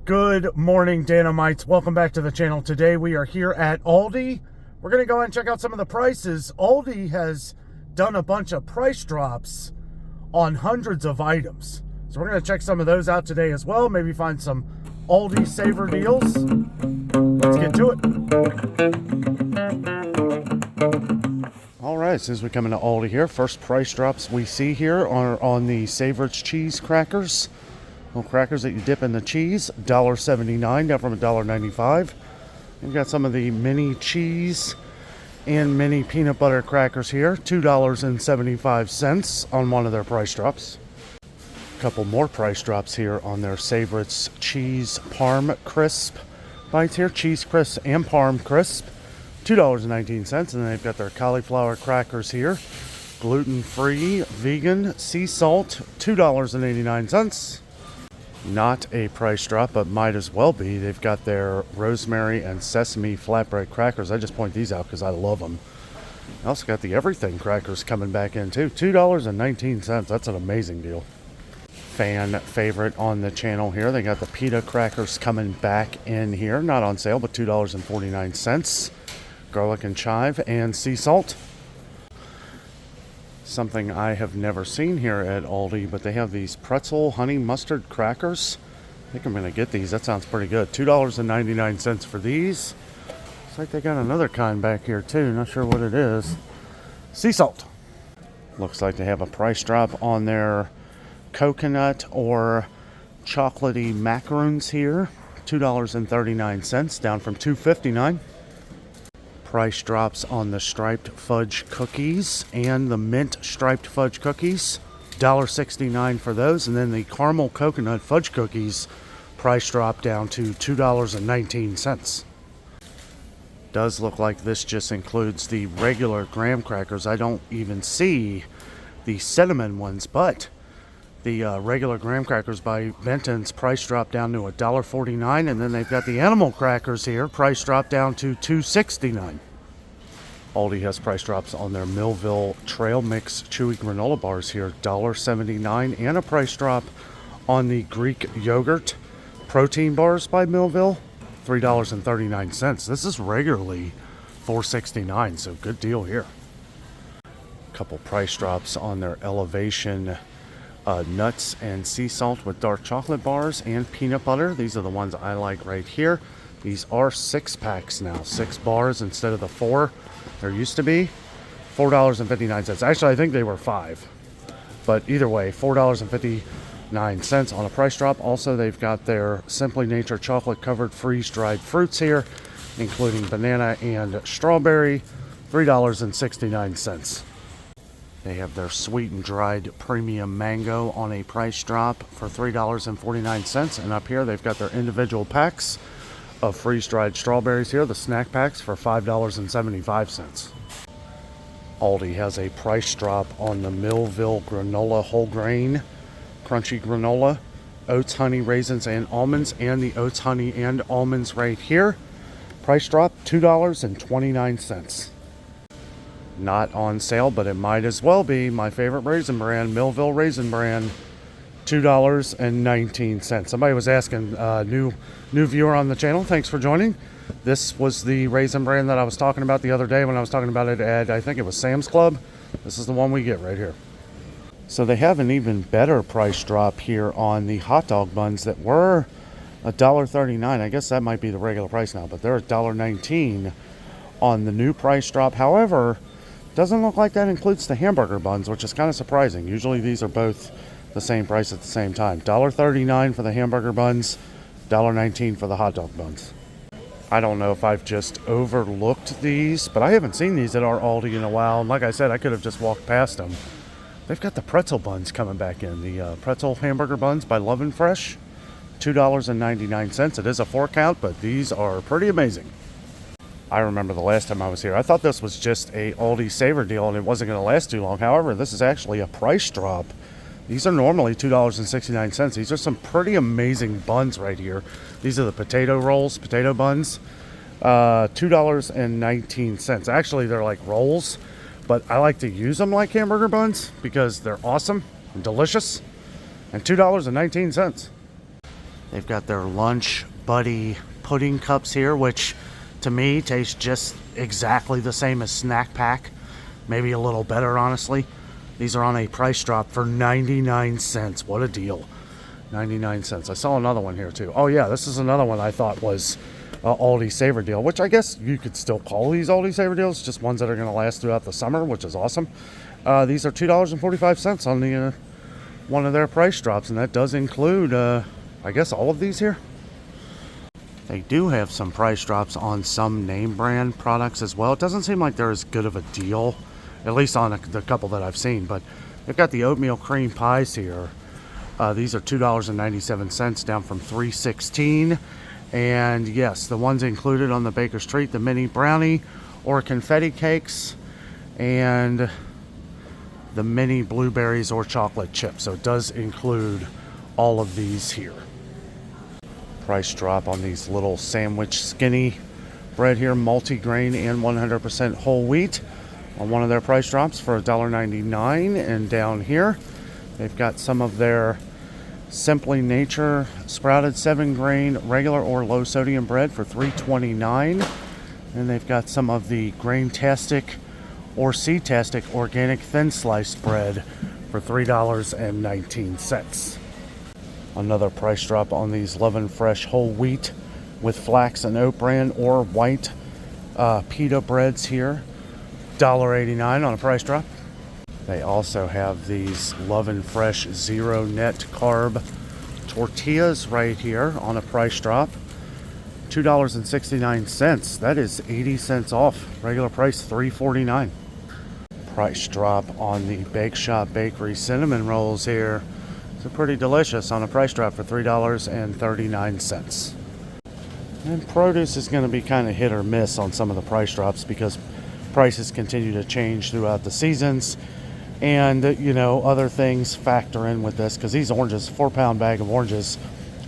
Good morning, Dynamites. Welcome back to the channel. Today we are here at Aldi. We're going to go and check out some of the prices. Aldi has done a bunch of price drops on hundreds of items. So we're going to check some of those out today as well. Maybe find some Aldi saver deals. Let's get to it. All right, since we come into Aldi here, first price drops we see here are on the Savers cheese crackers. Little crackers that you dip in the cheese, $1.79 down from $1.95. We've got some of the mini cheese and mini peanut butter crackers here, $2.75 on one of their price drops. A couple more price drops here on their Savers cheese parm crisp bites here, cheese crisp and parm crisp, $2.19. And then they've got their cauliflower crackers here, gluten-free, vegan, sea salt, $2.89. Not a price drop, but might as well be. They've got their rosemary and sesame flatbread crackers. I just point these out because I love them. I also got the everything crackers coming back in too, $2.19. That's an amazing deal. Fan favorite on the channel here. They got the pita crackers coming back in here. Not on sale, but $2.49. Garlic and chive and sea salt. Something I have never seen here at Aldi, but they have these pretzel honey mustard crackers. I think I'm going to get these. That sounds pretty good. $2.99 for these. Looks like they got another kind back here too. Not sure what it is. Sea salt. Looks like they have a price drop on their coconut or chocolatey macaroons here. $2.39 down from $2.59. Price drops on the striped fudge cookies and the mint striped fudge cookies, $1.69 for those. And then the caramel coconut fudge cookies price drop down to $2.19. Does look like this just includes the regular graham crackers. I don't even see the cinnamon ones, but the regular graham crackers by Benton's price drop down to $1.49, and then they've got the animal crackers here, price drop down to $2.69. Aldi has price drops on their Millville Trail Mix Chewy Granola Bars here, $1.79, and a price drop on the Greek Yogurt Protein Bars by Millville, $3.39. This is regularly $4.69, so good deal here. A couple price drops on their Elevation nuts and sea salt with dark chocolate bars and peanut butter. These are the ones I like right here. These are 6-packs now, 6 bars instead of the 4 there used to be. $4.59. Actually, I think they were 5, but either way, $4.59 on a price drop. Also, they've got their Simply Nature chocolate covered freeze-dried fruits here, including banana and strawberry, $3.69. They have their sweet and dried premium mango on a price drop for $3.49. And up here, they've got their individual packs of freeze-dried strawberries here, the snack packs, for $5.75. Aldi has a price drop on the Millville granola whole grain, crunchy granola, oats, honey, raisins, and almonds, and the oats, honey, and almonds right here. Price drop, $2.29. Not on sale, but it might as well be. My favorite raisin brand, Millville Raisin Brand, $2.19. Somebody was asking, new viewer on the channel, thanks for joining. This was the raisin brand that I was talking about the other day when I was talking about it at, I think it was Sam's Club. This is the one we get right here. So they have an even better price drop here on the hot dog buns that were $1.39. I guess that might be the regular price now, but they're $1.19 on the new price drop. However, doesn't look like that includes the hamburger buns, which is kind of surprising. Usually these are both the same price at the same time. $1.39 for the hamburger buns, $1.19 for the hot dog buns. I don't know if I've just overlooked these, but I haven't seen these at our Aldi in a while. And like I said, I could have just walked past them. They've got the pretzel buns coming back in. The pretzel hamburger buns by Love and Fresh, $2.99. It is a 4-count, but these are pretty amazing. I remember the last time I was here, I thought this was just a Aldi Saver deal and it wasn't going to last too long. However, this is actually a price drop. These are normally $2.69. These are some pretty amazing buns right here. These are the potato rolls, potato buns. $2.19. Actually, they're like rolls, but I like to use them like hamburger buns because they're awesome and delicious. And $2.19. They've got their Lunch Buddy pudding cups here, which to me taste just exactly the same as Snack Pack. Maybe a little better, honestly. These are on a price drop for 99 cents. What a deal. 99 cents. I saw another one here too. Oh yeah, this is another one I thought was Aldi Saver Deal, which I guess you could still call these Aldi Saver Deals, just ones that are going to last throughout the summer, which is awesome. These are $2.45 on the one of their price drops, and that does include, I guess, all of these here. They do have some price drops on some name brand products as well. It doesn't seem like they're as good of a deal, at least on the couple that I've seen, but they've got the oatmeal cream pies here. These are $2.97 down from $3.16. And yes, the ones included on the Baker's Treat, the mini brownie or confetti cakes, and the mini blueberries or chocolate chips. So it does include all of these here. Price drop on these little sandwich skinny bread here, multi-grain and 100% whole wheat, on one of their price drops for $1.99. And down here they've got some of their Simply Nature sprouted 7-grain regular or low sodium bread for $3.29. And they've got some of the Grain-tastic or Seed-tastic organic thin sliced bread for $3.19. Another price drop on these Love and Fresh whole wheat with flax and oat bran or white pita breads here, $1.89 on a price drop. They also have these Love and Fresh zero net carb tortillas right here on a price drop, $2.69. That is 80 cents off. Regular price $3.49. Price drop on the Bake Shop Bakery cinnamon rolls here. They're pretty delicious on a price drop for $3.39. And produce is going to be kind of hit or miss on some of the price drops because prices continue to change throughout the seasons. And, you know, other things factor in with this because these oranges, 4-pound bag of oranges,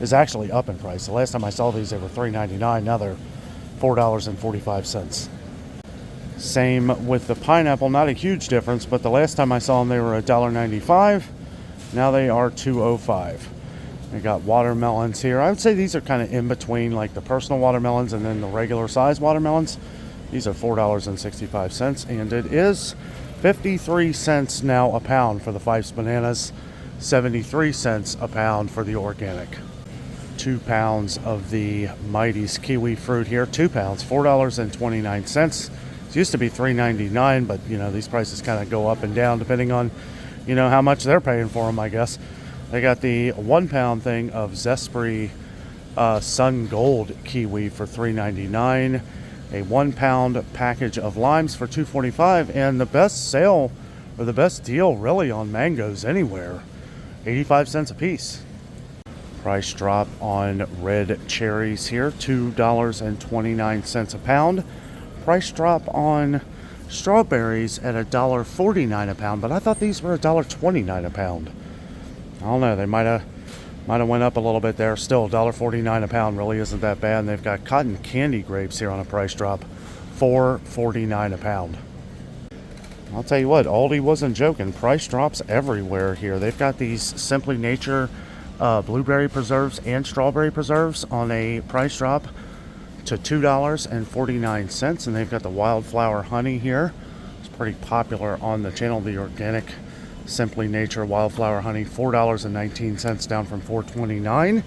is actually up in price. The last time I saw these, they were $3.99. Now they're $4.45. Same with the pineapple. Not a huge difference, but the last time I saw them, they were $1.95. Now they are $2.05. They got watermelons here. I would say these are kind of in between, like the personal watermelons and then the regular size watermelons. These are $4.65, and it is 53 cents now a pound for the Fife's bananas, 73 cents a pound for the organic. 2 pounds of the Mighty's kiwi fruit here, 2 pounds, $4.29. It used to be $3.99, but you know, these prices kind of go up and down depending on, you know, how much they're paying for them, I guess. They got the 1 pound thing of Zespri Sun Gold kiwi for $3.99. A 1 pound package of limes for $2.45, and the best sale, or the best deal really on mangoes anywhere, 85 cents a piece. Price drop on red cherries here, $2.29 a pound. Price drop on strawberries at $1.49 a pound, but I thought these were $1.29 a pound. I don't know, they might have went up a little bit there. Still, $1.49 a pound really isn't that bad. And they've got cotton candy grapes here on a price drop, $4.49 a pound. I'll tell you what, Aldi wasn't joking. Price drops everywhere here. They've got these Simply Nature blueberry preserves and strawberry preserves on a price drop to $2.49. And they've got the wildflower honey here. It's pretty popular on the channel, the organic Simply Nature wildflower honey, $4.19 down from $4.29.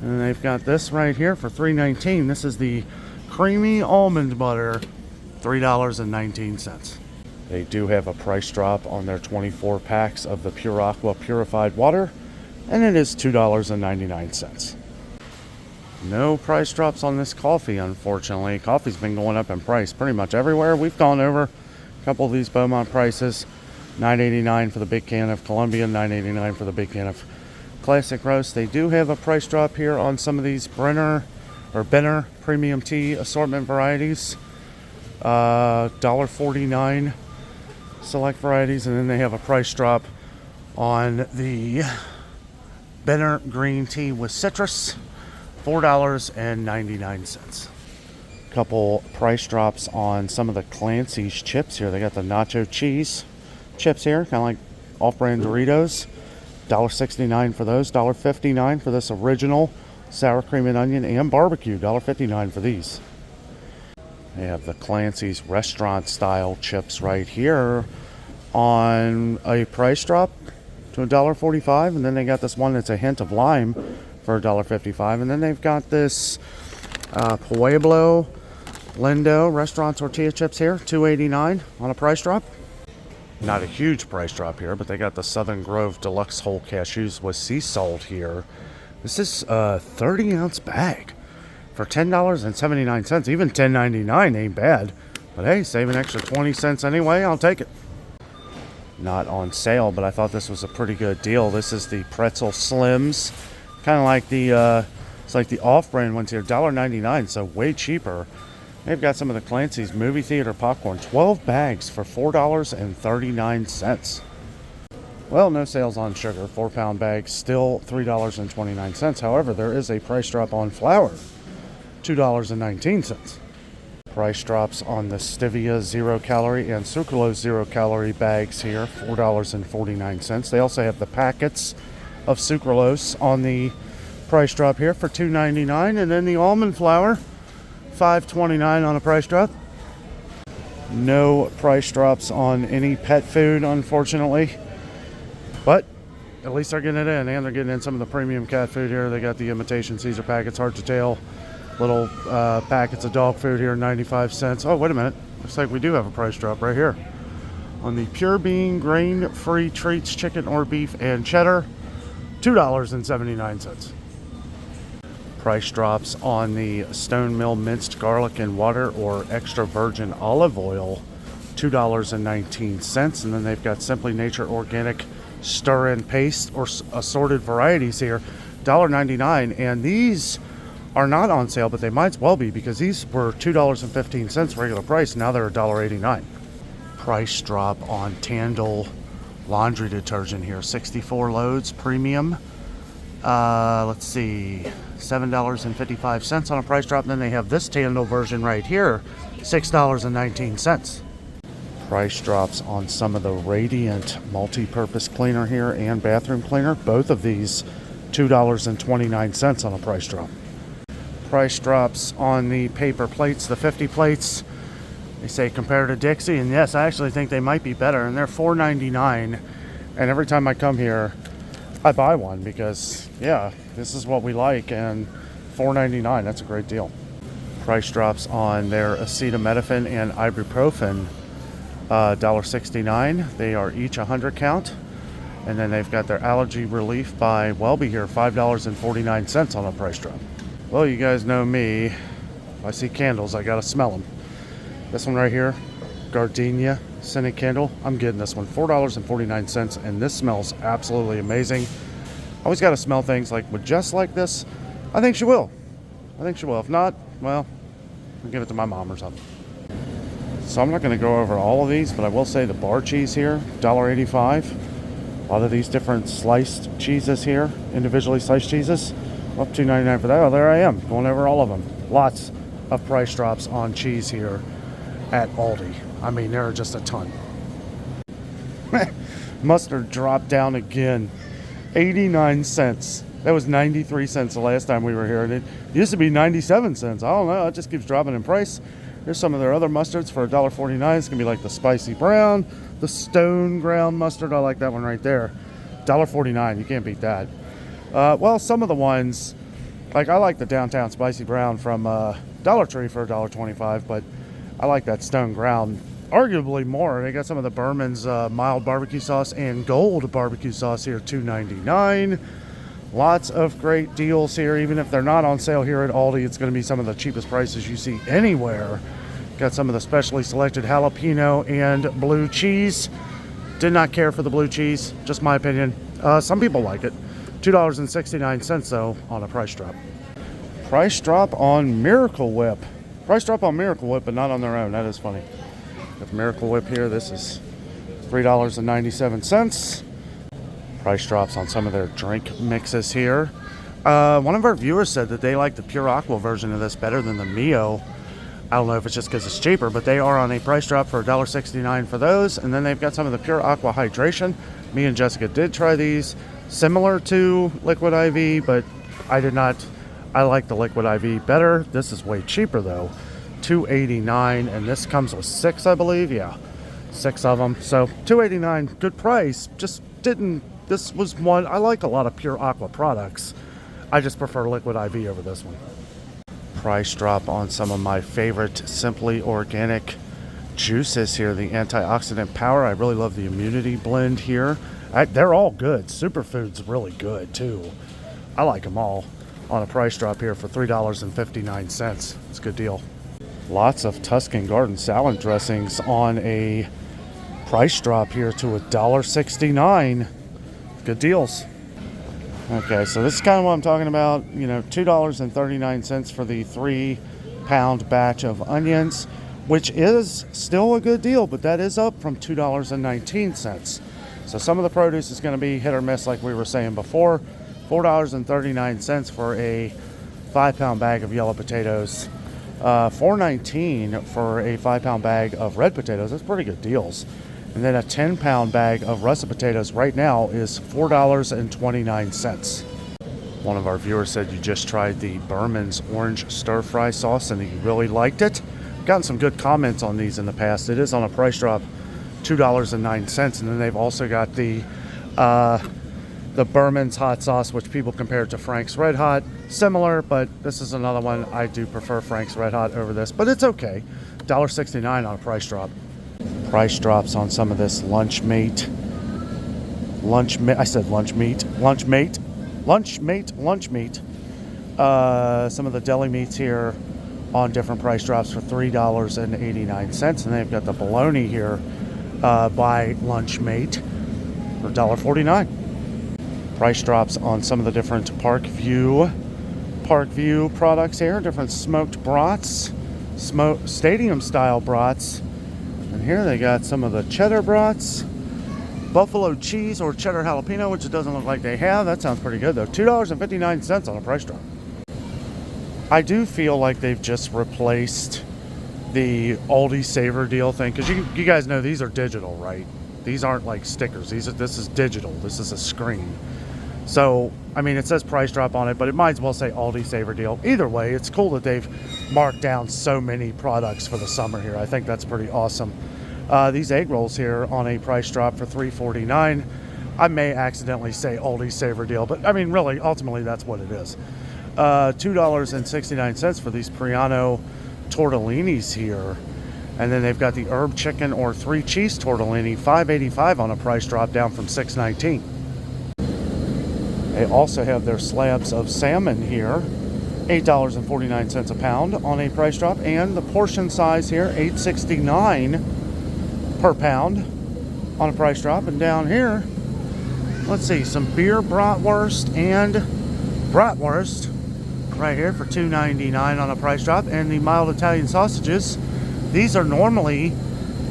And they've got this right here for $3.19. This is the creamy almond butter, $3.19. They do have a price drop on their 24 packs of the Pure Aqua purified water, and it is $2.99. No price drops on this coffee, unfortunately. Coffee's been going up in price pretty much everywhere. We've gone over a couple of these Beaumont prices. $9.89 for the big can of Colombian, $9.89 for the big can of Classic Roast. They do have a price drop here on some of these Benner premium tea assortment varieties. $1.49 select varieties, and then they have a price drop on the Benner green tea with citrus, $4.99. Couple price drops on some of the Clancy's chips here. They got the nacho cheese chips here, kind of like off-brand Doritos, $1.69 for those, $1.59 for this original sour cream and onion, and barbecue. $1.59 for these. They have the Clancy's restaurant style chips right here on a price drop to $1.45. And then they got this one that's a hint of lime for $1.55. And then they've got this Pueblo Lindo restaurant tortilla chips here, $2.89 on a price drop. Not a huge price drop here, but they got the Southern Grove Deluxe Whole Cashews with sea salt here. This is a 30-ounce bag for $10.79. Even $10.99 ain't bad. But hey, save an extra 20 cents anyway, I'll take it. Not on sale, but I thought this was a pretty good deal. This is the Pretzel Slims. Kind of like the, it's like the off-brand ones here, $1.99, so way cheaper. They've got some of the Clancy's movie theater popcorn, 12 bags for $4.39. Well, no sales on sugar, 4-pound bags, still $3.29. However, there is a price drop on flour, $2.19. Price drops on the Stevia 0-calorie and Sucralose 0-calorie bags here, $4.49. They also have the packets of Sucralose on the price drop here for $2.99. And then the almond flour, $5.29 on a price drop. No price drops on any pet food, unfortunately. But at least they're getting it in, and they're getting in some of the premium cat food here. They got the imitation Caesar packets, heart to tail, little packets of dog food here, 95 cents. Oh, wait a minute. Looks like we do have a price drop right here. On the Pure Bean grain-free treats, chicken or beef and cheddar, $2.79. Price drops on the Stone Mill minced garlic and water or extra virgin olive oil, $2.19. And then they've got Simply Nature Organic stir-in paste or assorted varieties here, $1.99. And these are not on sale, but they might as well be because these were $2.15 regular price. Now they're $1.89. Price drop on Tandle laundry detergent here, 64 loads premium. Let's see, $7.55 on a price drop. And then they have this Tandle version right here, $6.19. Price drops on some of the Radiant multi-purpose cleaner here and bathroom cleaner. Both of these $2.29 on a price drop. Price drops on the paper plates, the 50 plates. They say compared to Dixie, and yes, I actually think they might be better. And they're $4.99. And every time I come here, I buy one because, yeah, this is what we like, and $4.99, that's a great deal. Price drops on their acetaminophen and ibuprofen, $1.69. They are each 100 count. And then they've got their allergy relief by Welby here, $5.49 on a price drop. Well, you guys know me. If I see candles, I gotta smell them. This one right here, Gardenia scented candle. I'm getting this one, $4.49, and this smells absolutely amazing. Always got to smell things like with Jess like this. I think she will. If not, well, I'll give it to my mom or something. So I'm not going to go over all of these, but I will say the bar cheese here, $1.85. A lot of these different sliced cheeses here, individually sliced cheeses, up $2.99 for that. Oh, there I am, going over all of them. Lots of price drops on cheese here at Aldi. I mean, there are just a ton. Mustard dropped down again, 89 cents. That was 93 cents the last time we were here, and it used to be 97 cents. I don't know, it just keeps dropping in price. Here's some of their other mustards for $1.49. It's gonna be like the spicy brown, the stone ground mustard. I like that one right there. $1.49, you can't beat that. Well, some of the ones, like I like the downtown spicy brown from Dollar Tree for $1.25, but I like that stone ground arguably more. They got some of the Berman's mild barbecue sauce and gold barbecue sauce here, $2.99. Lots of great deals here. Even if they're not on sale here at Aldi, it's going to be some of the cheapest prices you see anywhere. Got some of the specially selected jalapeno and blue cheese. Did not care for the blue cheese, just my opinion. Some people like it. $2.69 though on a price drop. Price drop on Miracle Whip. Price drop on Miracle Whip, but not on their own. That is funny. Got the Miracle Whip here. This is $3.97. Price drops on some of their drink mixes here. One of our viewers said that they like the Pure Aqua version of this better than the Mio. I don't know if it's just because it's cheaper, but they are on a price drop for $1.69 for those. And then they've got some of the Pure Aqua Hydration. Me and Jessica did try these. Similar to Liquid IV, but I did not I like the liquid IV better. This is way cheaper though, $2.89, and this comes with 6, I believe. Yeah, 6 of them. So $2.89, good price. Just didn't. This was one. I like a lot of Pure Aqua products. I just prefer liquid IV over this one. Price drop on some of my favorite Simply Organic juices here. The antioxidant power. I really love the immunity blend here. They're all good. Superfood's really good too. I like them all. On a price drop here for $3.59. It's a good deal. Lots of Tuscan Garden salad dressings on a price drop here to $1.69. Good deals. Okay, so this is kind of what I'm talking about. You know, $2.39 for the 3-pound batch of onions, which is still a good deal, but that is up from $2.19. So some of the produce is going to be hit or miss, like we were saying before. $4.39 for a 5-pound bag of yellow potatoes. $4.19 for a 5-pound bag of red potatoes. That's pretty good deals. And then a 10-pound bag of russet potatoes right now is $4.29. One of our viewers said you just tried the Berman's orange stir-fry sauce and you really liked it. Gotten some good comments on these in the past. It is on a price drop, $2.09. And then they've also got the Berman's hot sauce, which people compare to Frank's Red Hot. Similar, but this is another one. I do prefer Frank's Red Hot over this, but it's okay. $1.69 on a price drop. Price drops on some of this lunch mate. I said lunch meat. Lunch mate. Some of the deli meats here on different price drops for $3.89. And they've got the bologna here by Lunch Mate for $1.49. Price drops on some of the different Parkview products here. Different smoked brats, stadium style brats. And here they got some of the cheddar brats, buffalo cheese or cheddar jalapeno, which it doesn't look like they have. That sounds pretty good though. $2.59 on a price drop. I do feel like they've just replaced the Aldi Saver Deal thing, because you guys know these are digital, right? These aren't like stickers. This is digital. This is a screen. So, I mean, it says price drop on it, but it might as well say Aldi Saver Deal. Either way, it's cool that they've marked down so many products for the summer here. I think that's pretty awesome. These egg rolls here on a price drop for $3.49. I may accidentally say Aldi Saver Deal, but I mean, really, ultimately, that's what it is. $2.69 for these Priano tortellinis here. And then they've got the herb chicken or 3 cheese tortellini, $5.85 on a price drop, down from $6.19. They also have their slabs of salmon here, $8.49 a pound on a price drop, and the portion size here, $8.69 per pound on a price drop. And down here, let's see, some beer bratwurst and bratwurst right here for $2.99 on a price drop. And the mild Italian sausages, these are normally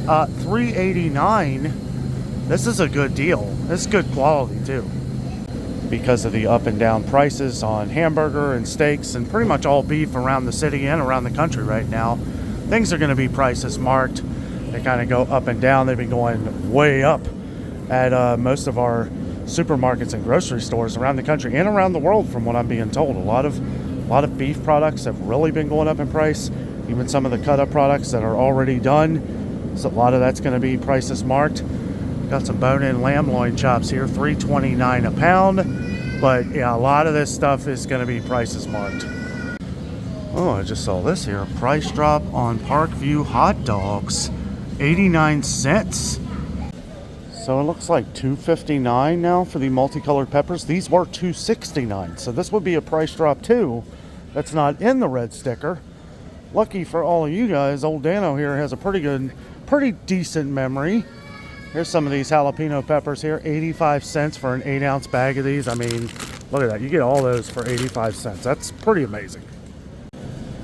$3.89. This is a good deal. This is good quality too, because of the up and down prices on hamburger and steaks and pretty much all beef around the city and around the country right now. Things are going to be prices marked. They kind of go up and down. They've been going way up at most of our supermarkets and grocery stores around the country and around the world, from what I'm being told. A lot of beef products have really been going up in price. Even some of the cut up products that are already done. So a lot of that's going to be prices marked. Got some bone-in lamb loin chops here, $3.29 a pound. But yeah, a lot of this stuff is going to be prices marked. Oh, I just saw this here. Price drop on Parkview hot dogs, 89 cents. So it looks like $2.59 now for the multicolored peppers. These were $2.69. So this would be a price drop too. That's not in the red sticker. Lucky for all of you guys, old Dano here has a pretty decent memory. Here's some of these jalapeno peppers here, 85 cents for an 8-ounce bag of these. I mean, look at that. You get all those for 85 cents. That's pretty amazing.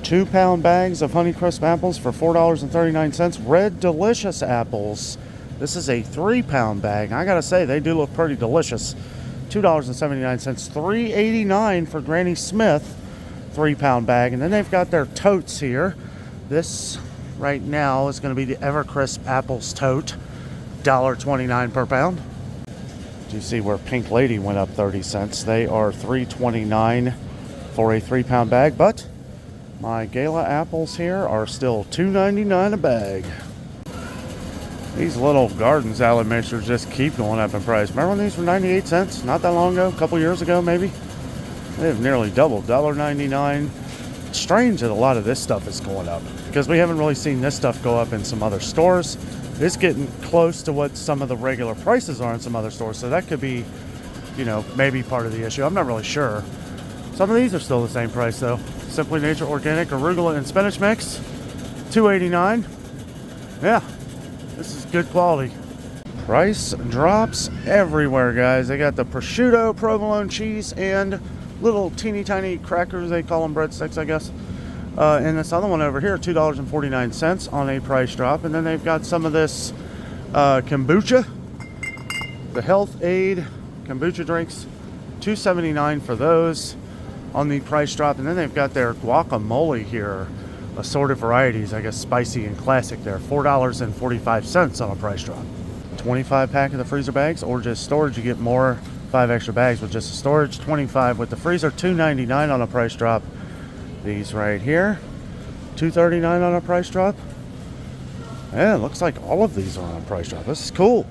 2-pound bags of Honeycrisp apples for $4.39. Red Delicious apples. This is a 3-pound bag. I gotta say, they do look pretty delicious. $2.79. $3.89 for Granny Smith 3-pound bag. And then they've got their totes here. This right now is going to be the Evercrisp apples tote, $1.29 per pound. Do you see where Pink Lady went up 30 cents? They are $3.29 for a 3-pound bag, but my Gala apples here are still $2.99 a bag. These little garden salad mixers just keep going up in price. Remember when these were 98 cents? Not that long ago, a couple years ago maybe? They have nearly doubled, $1.99. It's strange that a lot of this stuff is going up because we haven't really seen this stuff go up in some other stores. It's getting close to what some of the regular prices are in some other stores, so that could be, you know, maybe part of the issue. I'm not really sure. Some of these are still the same price though. Simply Nature Organic Arugula and Spinach Mix, $2.89. Yeah, this is good quality. Price drops everywhere, guys. They got the prosciutto, provolone cheese, and little teeny tiny crackers. They call them breadsticks, I guess. And this other one over here, $2.49 on a price drop. And then they've got some of this kombucha, the Health Aid kombucha drinks, $2.79 for those on the price drop. And then they've got their guacamole here, assorted varieties, I guess spicy and classic there, $4.45 on a price drop. 25 pack of the freezer bags or just storage, you get more, 5 extra bags with just the storage. 25 with the freezer, $2.99 on a price drop. These right here, $2.39 on a price drop. Yeah, it looks like all of these are on a price drop. This is cool.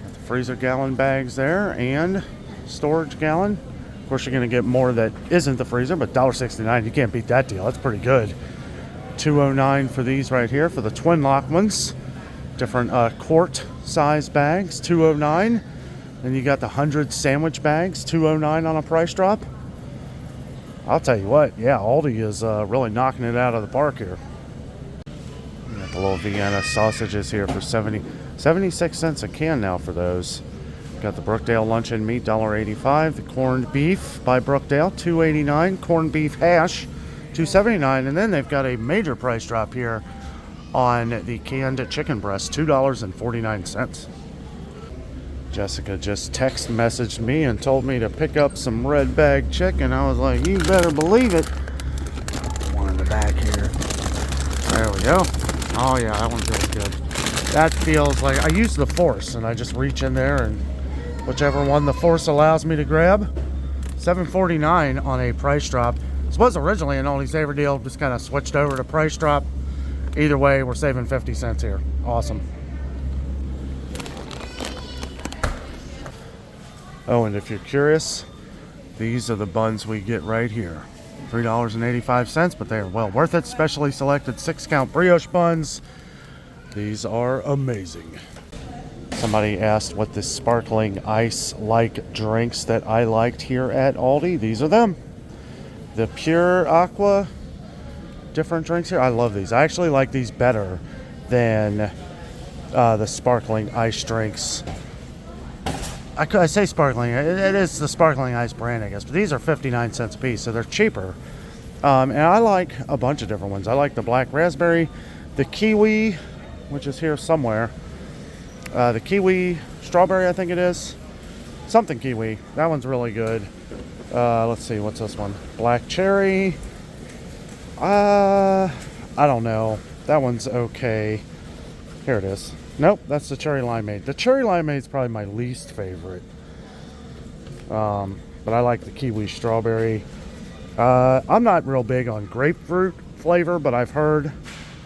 Got the freezer gallon bags there and storage gallon. Of course, you're going to get more that isn't the freezer, but $1.69, you can't beat that deal. That's pretty good. $2.09 for these right here for the twin lock ones. Different quart size bags, $2.09. Then you got the 100's sandwich bags, $2.09 on a price drop. I'll tell you what, yeah, Aldi is really knocking it out of the park here. You got the little Vienna sausages here for 76 cents a can now for those. Got the Brookdale luncheon meat, $1.85. The corned beef by Brookdale, $2.89. Corned beef hash, $2.79. And then they've got a major price drop here on the canned chicken breast, $2.49. Jessica just text messaged me and told me to pick up some red bag chicken. I was like, you better believe it. One in the back here. There we go. Oh yeah, that one feels good. That feels like, I use the force and I just reach in there and whichever one the force allows me to grab. $7.49 on a price drop. This was originally an Aldi Saver deal, just kind of switched over to price drop. Either way, we're saving 50 cents here. Awesome. Oh, and if you're curious, these are the buns we get right here. $3.85, but they are well worth it. Specially selected 6-count brioche buns. These are amazing. Somebody asked what the sparkling ice-like drinks that I liked here at Aldi. These are them. The Pure Aqua different drinks here. I love these. I actually like these better than the sparkling ice drinks. I say sparkling. It is the sparkling ice brand, I guess. But these are 59 cents a piece, so they're cheaper. And I like a bunch of different ones. I like the black raspberry, the kiwi, which is here somewhere. The kiwi strawberry, I think it is. Something kiwi. That one's really good. Let's see, what's this one? Black cherry. I don't know. That one's okay. Here it is. Nope, that's the cherry limeade. The cherry limeade is probably my least favorite. But I like the kiwi strawberry. I'm not real big on grapefruit flavor, but I've heard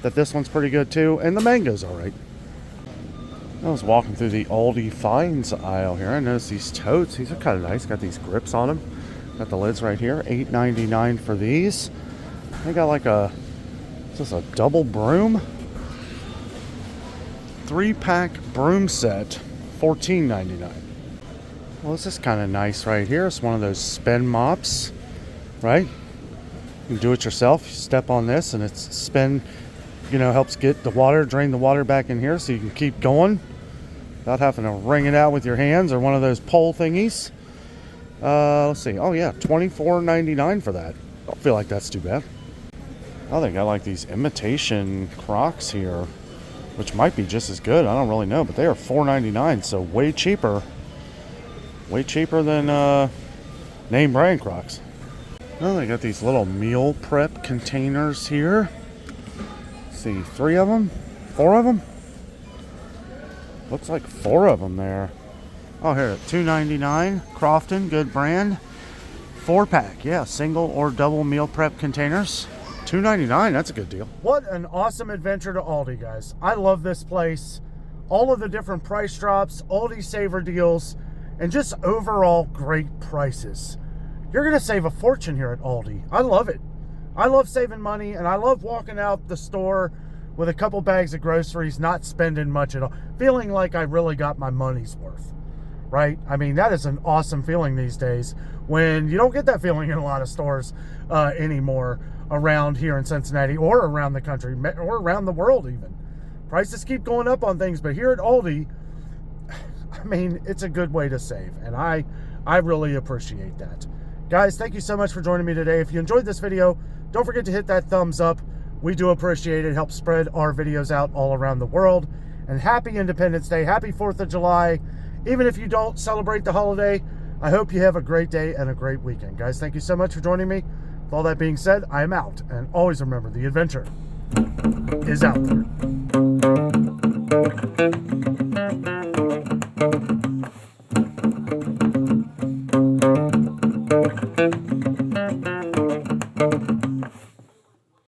that this one's pretty good too. And the mango's alright. I was walking through the Aldi Finds aisle here. I noticed these totes. These are kind of nice. Got these grips on them. Got the lids right here. $8.99 for these. They got like a, is this a double broom? 3-pack broom set, $14.99. Well, this is kind of nice right here. It's one of those spin mops, right? You can do it yourself. You step on this and it's spin, you know, helps get the water, drain the water back in here so you can keep going without having to wring it out with your hands or one of those pole thingies. Let's see. Oh yeah, $24.99 for that. I don't feel like that's too bad. I think I like these imitation Crocs here, which might be just as good. I don't really know, but they are $4.99, so way cheaper. Way cheaper than name brand Crocs. Well, they got these little meal prep containers here. Let's see, 3 of them? 4 of them? Looks like 4 of them there. Oh, here, $2.99. Crofton, good brand. 4-pack. Yeah, single or double meal prep containers. $2.99. That's a good deal. What an awesome adventure to Aldi, guys. I love this place. All of the different price drops, Aldi saver deals, and just overall great prices. You're going to save a fortune here at Aldi. I love it. I love saving money, and I love walking out the store with a couple bags of groceries, not spending much at all, feeling like I really got my money's worth, right? I mean, that is an awesome feeling these days when you don't get that feeling in a lot of stores anymore around here in Cincinnati or around the country or around the world even. Prices keep going up on things, but here at Aldi, I mean, it's a good way to save, and I really appreciate that. Guys, thank you so much for joining me today. If you enjoyed this video, don't forget to hit that thumbs up. We do appreciate it. It helps spread our videos out all around the world. And happy Independence Day. Happy 4th of July. Even if you don't celebrate the holiday, I hope you have a great day and a great weekend. Guys, thank you so much for joining me. With all that being said, I am out. And always remember, the adventure is out there.